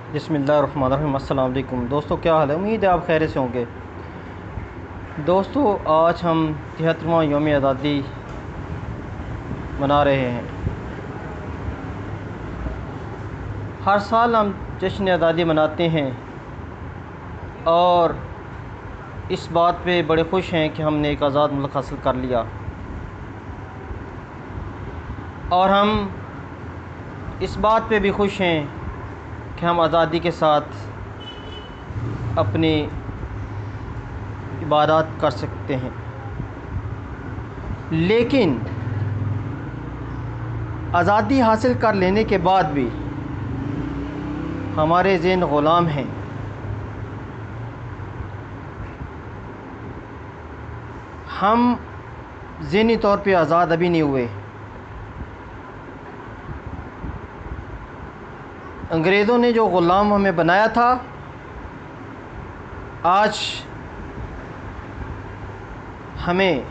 बिस्मिल्लाहिर्रहमानिर्रहीम। अस्सलाम वालेकुम दोस्तों, क्या हाल है? उम्मीद है आप खैर से होंगे। दोस्तों, आज हम 73वां यौम आज़ादी मना रहे हैं। हर साल हम जश्न आज़ादी मनाते हैं और इस बात पे बड़े खुश हैं कि हमने एक आज़ाद मुल्क हासिल कर लिया। और हम इस बात पे भी खुश हैं कि हम आज़ादी के साथ अपनी इबादत कर सकते हैं। लेकिन आज़ादी हासिल कर लेने के बाद भी हमारे ज़हन ग़ुलाम हैं। हम ज़हनी तौर पे आज़ाद अभी नहीं हुए। अंग्रेज़ों ने जो ग़ुलाम हमें बनाया था, आज हमें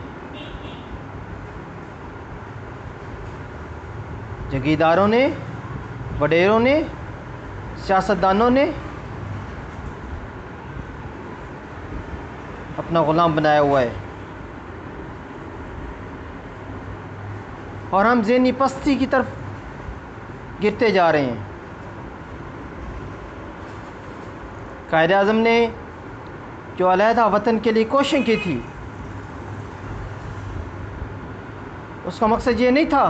जगीरदारों ने, वडेरों ने, सियासतदानों ने अपना ग़ुलाम बनाया हुआ है और हम ज़हनी पस्ती की तरफ गिरते जा रहे हैं। कायद-ए-आज़म ने जो अलहदा वतन के लिए कोशिश की थी, उसका मकसद ये नहीं था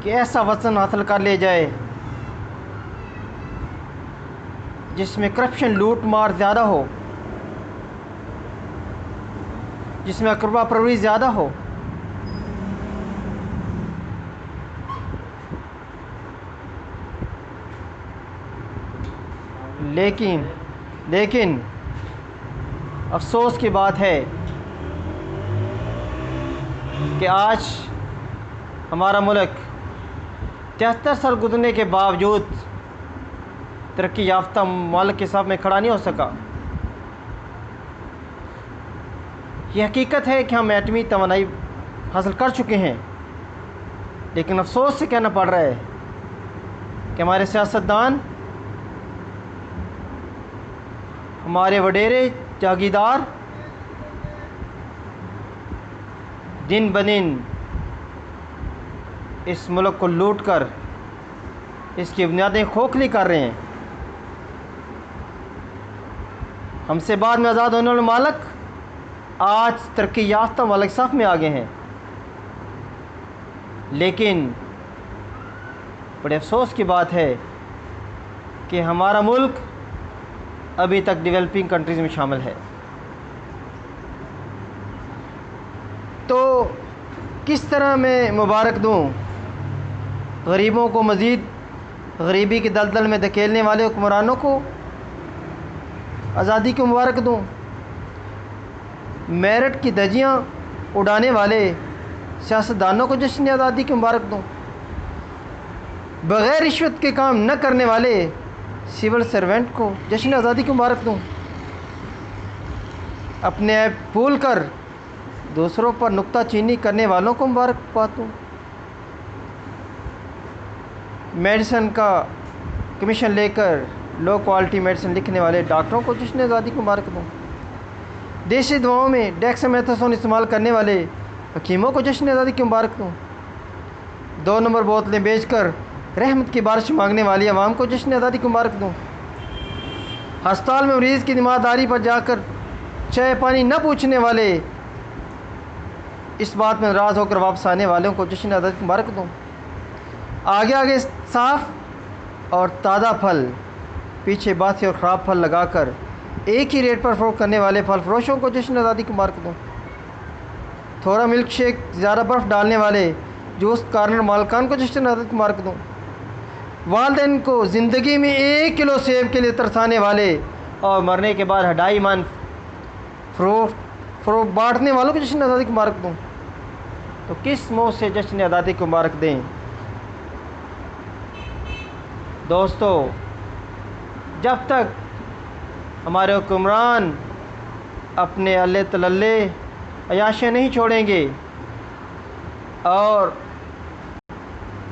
कि ऐसा वतन हासिल कर ले जाए जिसमें करप्शन, लूट मार ज़्यादा हो, जिसमें अकरबा परवरी ज़्यादा हो। लेकिन अफसोस की बात है कि आज हमारा मुल्क 73 साल गुजरने के बावजूद तरक्की याफ्ता मुल्क के साथ में खड़ा नहीं हो सका। ये हकीकत है कि हम एटमी तवानाई हासिल कर चुके हैं, लेकिन अफसोस से कहना पड़ रहा है कि हमारे सियासतदान, हमारे वडेरे, जागीरदार दिन ब दिन इस मुल्क को लूट कर इसकी बुनियादें खोखली कर रहे हैं। हमसे बाद में आज़ाद होने वाले मालिक आज तरक्की याफ्ता मालिक साफ में आ गए हैं, लेकिन बड़े अफसोस की बात है कि हमारा मुल्क अभी तक डेवलपिंग कंट्रीज़ में शामिल है। तो किस तरह मैं मुबारक दूँ गरीबों को, मज़ीद गरीबी के दलदल में धकेलने वाले हुक्मरानों को आज़ादी की मुबारक दूँ? मेरिट की धज्जियाँ उड़ाने वाले सियासतदानों को जश्न आज़ादी की मुबारक दूँ? बग़ैर रिश्वत के काम न करने वाले सिविल सर्वेंट को जश्न आज़ादी की मुबारक दूँ? अपने ऐप भूल कर दूसरों पर नुक्ताचीनी करने वालों को मुबारकबाद दूँ? मेडिसिन का कमीशन लेकर लो क्वालिटी मेडिसिन लिखने वाले डॉक्टरों को जश्न आज़ादी की मुबारक दूँ? देसी दवाओं में डेक्सामेथासोन इस्तेमाल करने वाले हकीमों को जश्न आज़ादी की मुबारक दूँ? 2 नंबर बोतलें बेचकर रहमत की बारिश मांगने वाली आवाम को जश्न आज़ादी की मुबारक दूँ? अस्पताल में मरीज़ की ज़िम्मेदारी पर जाकर चाय पानी न पूछने वाले, इस बात में नाराज़ होकर वापस आने वालों को जश्न आज़ादी की मुबारक दूँ? आगे आगे साफ़ और ताज़ा फल, पीछे बासी और ख़राब फल लगाकर एक ही रेट पर फ़रोख्त करने वाले फल फरोशों को जश्न आज़ादी की मुबारक दूँ? थोड़ा मिल्क शेक, ज़्यादा बर्फ़ डालने वाले जूस कॉर्नर मालकान को जश्न आज़ादी की मुबारक दूँ? वालिदैन को ज़िंदगी में 1 किलो सेब के लिए तरसाने वाले और मरने के बाद हडाई मन फ़रोख्त बाँटने वालों को जश्न आज़ादी की मुबारक दूँ? तो किस मुँह से जश्न आज़ादी की मुबारक दें? दोस्तों, जब तक हमारे हुक्मरान अपने अल्ले तलल्ले अयाशियाँ नहीं छोड़ेंगे और